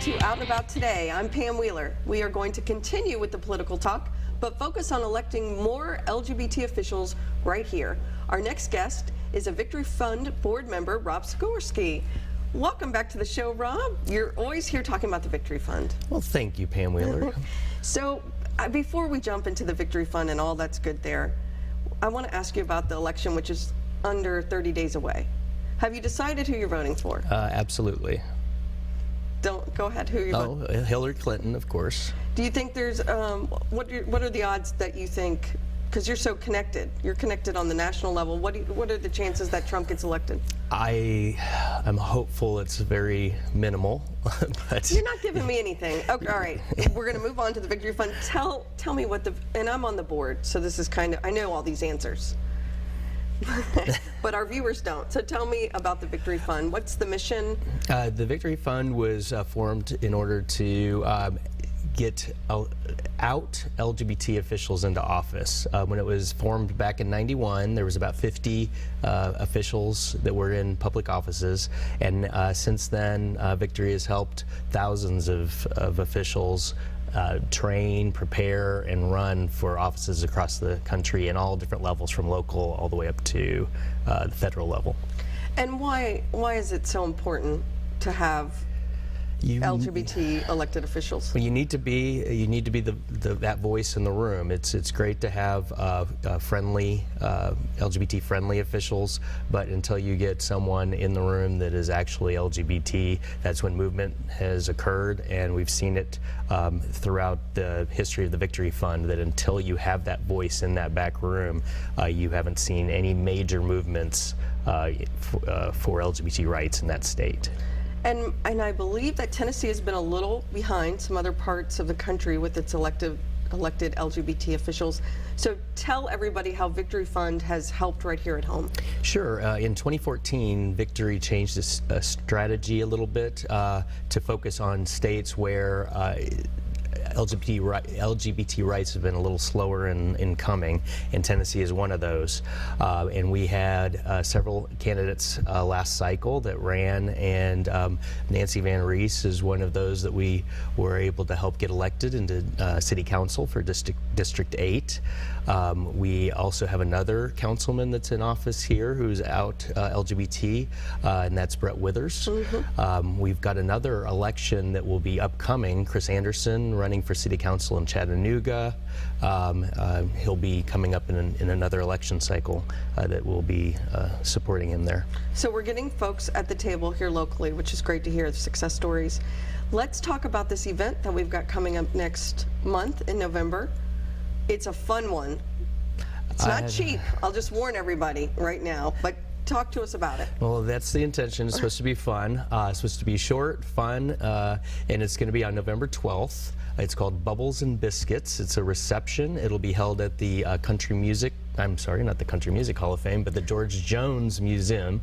to Out and About Today. I'm Pam Wheeler. We are going to continue with the political talk, but focus on electing more LGBT officials right here. Our next guest is a Victory Fund board member, Rob Sikorsky. Welcome back to the show, Rob. You're always here talking about the Victory Fund. Well, thank you, Pam Wheeler. So, before we jump into the Victory Fund and all that's good there, I want to ask you about the election, which is under 30 days away. Have you decided who you're voting for? Absolutely. Don't go ahead. Who are you voting? Oh, Hillary Clinton, of course. Do you think there's what are the odds that you think, because you're so connected, you're connected on the national level, what are the chances that Trump gets elected? I am hopeful it's very minimal, but You're not giving me anything. Okay, all right, we're going to move on to the Victory Fund. Tell me what and I'm on the board, so this is kind of, I know all these answers. But our viewers don't. So tell me about the Victory Fund. What's the mission? The Victory Fund was formed in order to get out LGBT officials into office. When it was formed back in '91, there was about 50 officials that were in public offices, and since then, Victory has helped thousands of officials train, prepare, and run for offices across the country in all different levels, from local all the way up to the federal level. And why is it so important to have LGBT elected officials? Well, you need to be that voice in the room. It's great to have friendly LGBT friendly officials, but until you get someone in the room that is actually LGBT, that's when movement has occurred, and we've seen it throughout the history of the Victory Fund, that until you have that voice in that back room, you haven't seen any major movements for LGBT rights in that state. And I believe that Tennessee has been a little behind some other parts of the country with its elected LGBT officials. So tell everybody how Victory Fund has helped right here at home. Sure. In 2014, Victory changed its strategy a little bit to focus on states where LGBT rights have been a little slower in coming, and Tennessee is one of those. And we had several candidates last cycle that ran, and Nancy Van Rees is one of those that we were able to help get elected into City Council for District 8. We also have another councilman that's in office here who's out LGBT, and that's Brett Withers. Mm-hmm. We've got another election that will be upcoming, Chris Anderson running for City Council in Chattanooga. He'll be coming up in another election cycle that will be supporting him there. So we're getting folks at the table here locally, which is great to hear, the success stories. Let's talk about this event that we've got coming up next month in November. It's a fun one. It's not cheap. I'll just warn everybody right now, but talk to us about it. Well, that's the intention. It's supposed to be fun. It's supposed to be short, fun, and it's going to be on November 12th. It's called Bubbles and Biscuits. It's a reception. It'll be held at the Country Music, I'm sorry, not the Country Music Hall of Fame, but the George Jones Museum,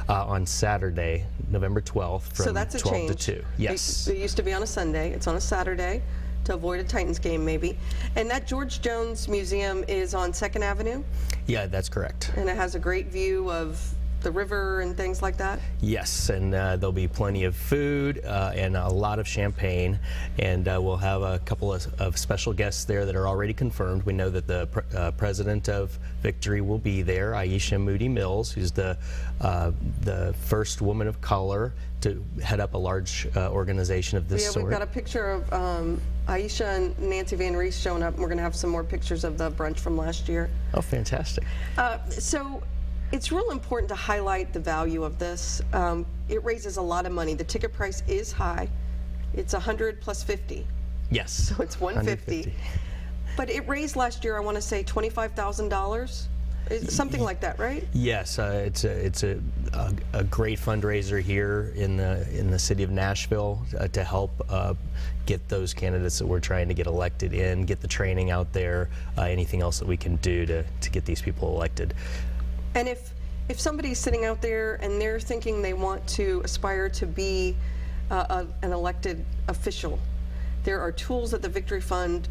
on Saturday, November 12th from so that's a 12 change. to 2. Yes. It used to be on a Sunday. It's on a Saturday to avoid a Titans game maybe. And that George Jones Museum is on 2nd Avenue? Yeah, that's correct. And it has a great view of the river and things like that? Yes, and there'll be plenty of food and a lot of champagne, and we'll have a couple of special guests there that are already confirmed. We know that the president of Victory will be there, Aisha Moody Mills, who's the first woman of color to head up a large organization of this sort. We've got a picture of Aisha and Nancy Van Rees showing up, and we're going to have some more pictures of the brunch from last year. Oh, fantastic. So it's real important to highlight the value of this. It raises a lot of money. The ticket price is high. It's 100 plus 50. Yes. So it's 150. But it raised last year, I want to say, $25,000. Something like that, right? Yes, it's a great fundraiser here in the city of Nashville to help get those candidates that we're trying to get elected in, get the training out there, anything else that we can do to get these people elected. And if somebody's sitting out there and they're thinking they want to aspire to be an elected official, there are tools that the Victory Fund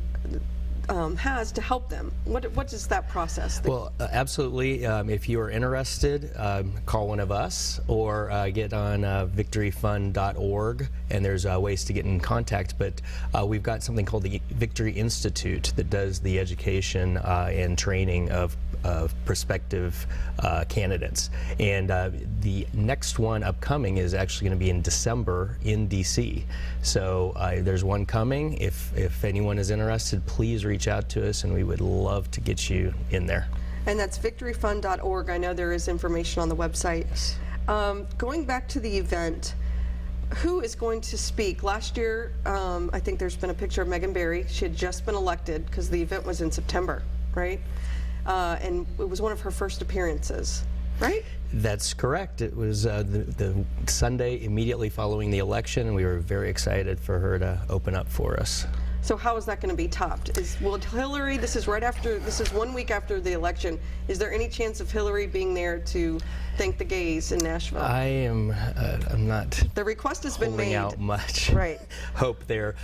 has to help them. What is that process? Well, absolutely. If you are interested, call one of us or get on victoryfund.org, and there's ways to get in contact. But we've got something called the Victory Institute that does the education and training of prospective candidates. And the next one upcoming is actually going to be in December in DC. So there's one coming. If anyone is interested, please reach out to us, and we would love to get you in there. And that's victoryfund.org. I know there is information on the website. Going back to the event, who is going to speak? Last year, I think there's been a picture of Megan Barry. She had just been elected because the event was in September, right? And it was one of her first appearances, right? That's correct. It was the Sunday immediately following the election, and we were very excited for her to open up for us. So how is that going to be topped? Will Hillary, this is 1 week after the election, is there any chance of Hillary being there to thank the gays in Nashville? I'm not The request has been holding made. out much Right. hope there.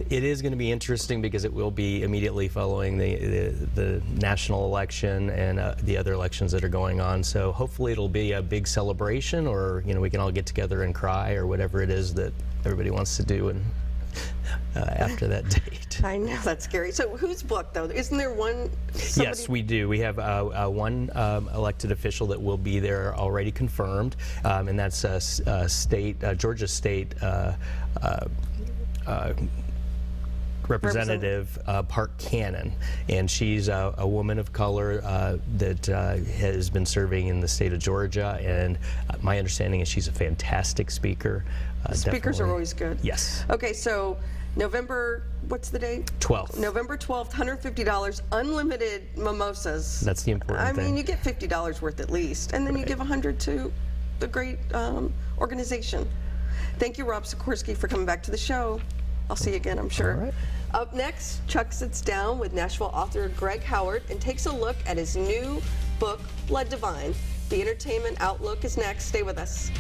It is going to be interesting because it will be immediately following the national election and the other elections that are going on. So hopefully it'll be a big celebration, or we can all get together and cry, or whatever it is that everybody wants to do. And after that date. I know, that's scary. So who's booked, though? Isn't there one? Yes, we do. We have one elected official that will be there already confirmed, and that's Georgia State Representative Park Cannon, and she's a woman of color that has been serving in the state of Georgia, and my understanding is she's a fantastic speaker. Speakers are definitely. always good. Yes. Okay, so November, what's the date? 12th. November 12th, $150, unlimited mimosas. That's the important I thing. mean, you get $50 worth at least, and then you give $100 to the great organization. Thank you, Rob Sikorsky, for coming back to the show. I'll see you again, I'm sure. All right. Up next, Chuck sits down with Nashville author Greg Howard and takes a look at his new book, Blood Divine. The Entertainment Outlook is next. Stay with us.